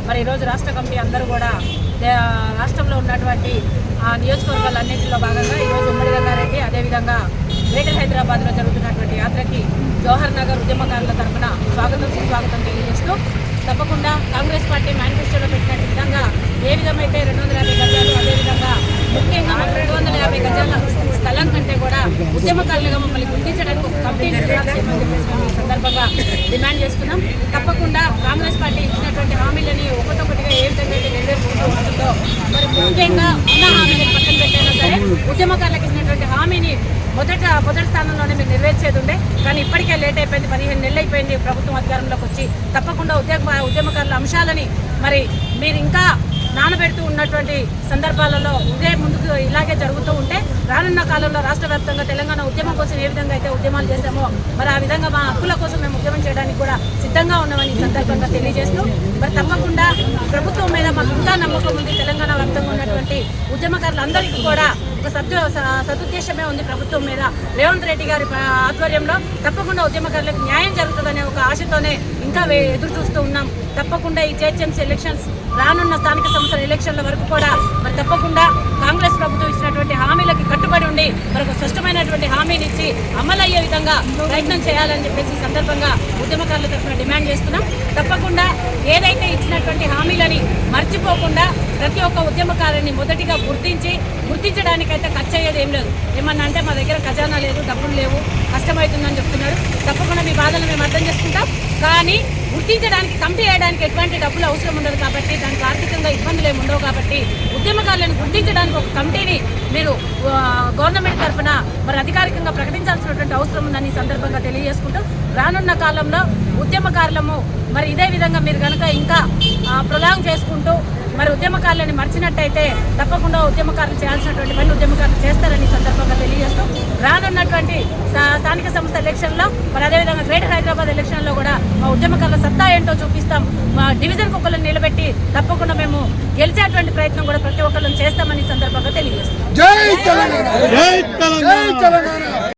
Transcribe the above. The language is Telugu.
మరి ఈరోజు రాష్ట్ర కమిటీ అందరూ కూడా రాష్ట్రంలో ఉన్నటువంటి నియోజకవర్గాలన్నింటిలో భాగంగా ఈరోజు ఉమ్మడి రంగారెడ్డి అదేవిధంగా గ్రేటర్ హైదరాబాద్లో జరుగుతున్నటువంటి యాత్రకి జవహర్ నగర్ ఉద్యమకారుల తరఫున స్వాగతం సుస్వాగతం తెలియజేస్తూ తప్పకుండా కాంగ్రెస్ పార్టీ మేనిఫెస్టోలో పెట్టిన విధంగా ఏ విధమైతే 250 గజాలు అదేవిధంగా ముఖ్యంగా 250 గజాల స్థలం కంటే కూడా ఉద్యమకారులుగా మమ్మల్ని గుర్తించడానికి ఒక కమిటీని చెప్పేసి సందర్భంగా డిమాండ్ చేస్తున్నాం. తప్పకుండా కాంగ్రెస్ పార్టీ ఇచ్చినటువంటి హామీలని ఒకటొకటిగా ఏ విధంగా అయితే నెరవేర్చుకుంటూ వస్తుందో మరి ముఖ్యంగా ఉన్న హామీని పక్కన పెట్టైనా సరే ఉద్యమకారులకు ఇచ్చినటువంటి హామీని మొదటి స్థానంలోనే మీరు నెరవేర్చేది ఉండే. కానీ ఇప్పటికే లేట్ అయిపోయింది, 15 నెలలు అయిపోయింది ప్రభుత్వం అధికారంలోకి వచ్చి. తప్పకుండా ఉద్యమకారుల అంశాలని మరి మీరు ఇంకా నానబెడుతూ ఉన్నటువంటి సందర్భాలలో ఇదే ముందుకు ఇలాగే జరుగుతూ ఉంటే రానున్న కాలంలో రాష్ట్ర వ్యాప్తంగా తెలంగాణ ఉద్యమం కోసం ఏ విధంగా అయితే ఉద్యమాలు చేశామో మరి ఆ విధంగా మా హక్కుల కోసం మేము ఉద్యమం చేయడానికి కూడా సిద్ధంగా ఉన్నామని ఈ సందర్భంగా తెలియజేస్తూ మరి తప్పకుండా ప్రభుత్వం మీద మాకు ఇంకా నమ్మకం ఉంది. తెలంగాణ వ్యాప్తంగా ఉన్నటువంటి ఉద్యమకారులందరికీ కూడా ఒక సదుద్దేశమే ఉంది ప్రభుత్వం మీద. రేవంత్ రెడ్డి గారి ఆధ్వర్యంలో తప్పకుండా ఉద్యమకారులకు న్యాయం జరుగుతుందనే ఒక ఆశతోనే ఇంకా ఎదురు చూస్తూ ఉన్నాం. తప్పకుండా ఈ జిహెచ్ఎంసీ ఎలక్షన్స్ రానున్న స్థానిక సంస్థల ఎలక్షన్ల వరకు కూడా మరి తప్పకుండా కాంగ్రెస్ ప్రభుత్వం ఇచ్చినటువంటి హామీలకి కట్టుబడి ఉండి మరొక స్పష్టమైనటువంటి హామీని ఇచ్చి అమలయ్యే విధంగా ప్రయత్నం చేయాలని చెప్పేసి ఈ సందర్భంగా ఉద్యమకారుల తరఫున డిమాండ్ చేస్తున్నాం. తప్పకుండా ఏదైతే ఇచ్చినటువంటి హామీలని మర్చిపోకుండా ప్రతి ఒక్క ఉద్యమకారుని మొదటిగా గుర్తించడానికైతే ఖర్చు అయ్యేది ఏం లేదు. ఏమన్నా అంటే మా దగ్గర ఖజానా లేదు, డబ్బులు లేవు, కష్టమవుతుందని చెప్తున్నారు. తప్పకుండా మీ బాధలు మేము అర్థం చేసుకుంటాం. కానీ గుర్తించడానికి కమిటీ వేయడానికి ఎటువంటి డబ్బులు అవసరం ఉండదు కాబట్టి, దానికి ఆర్థికంగా ఇబ్బందులు ఏమి ఉండవు కాబట్టి ఉద్యమకారులను గుర్తించడానికి ఒక కమిటీని మీరు గవర్నమెంట్ తరఫున మరి అధికారికంగా ప్రకటించాల్సినటువంటి అవసరం ఉందని ఈ సందర్భంగా తెలియజేసుకుంటూ రానున్న కాలంలో ఉద్యమకారులము మరి ఇదే విధంగా మీరు కనుక ఇంకా ప్రొలాంగ్ చేసుకుంటూ మరి ఉద్యమకారులని మర్చినట్టయితే తప్పకుండా ఉద్యమకారులు చేయాల్సినటువంటి పని ఉద్యమకారులు చేస్తారని సందర్భంగా తెలియజేస్తూ రానున్నటువంటి స్థానిక సంస్థ ఎలక్షన్లో మరి అదేవిధంగా గ్రేటర్ హైదరాబాద్ ఎలక్షన్లో కూడా మా ఉద్యమకారుల సత్తా ఏంటో చూపిస్తాం. మా డివిజన్ ఒక్కళ్ళని నిలబెట్టి తప్పకుండా మేము గెలిచేటువంటి ప్రయత్నం కూడా ప్రతి ఒక్కళ్ళని చేస్తామని సందర్భంగా తెలియజేస్తాం.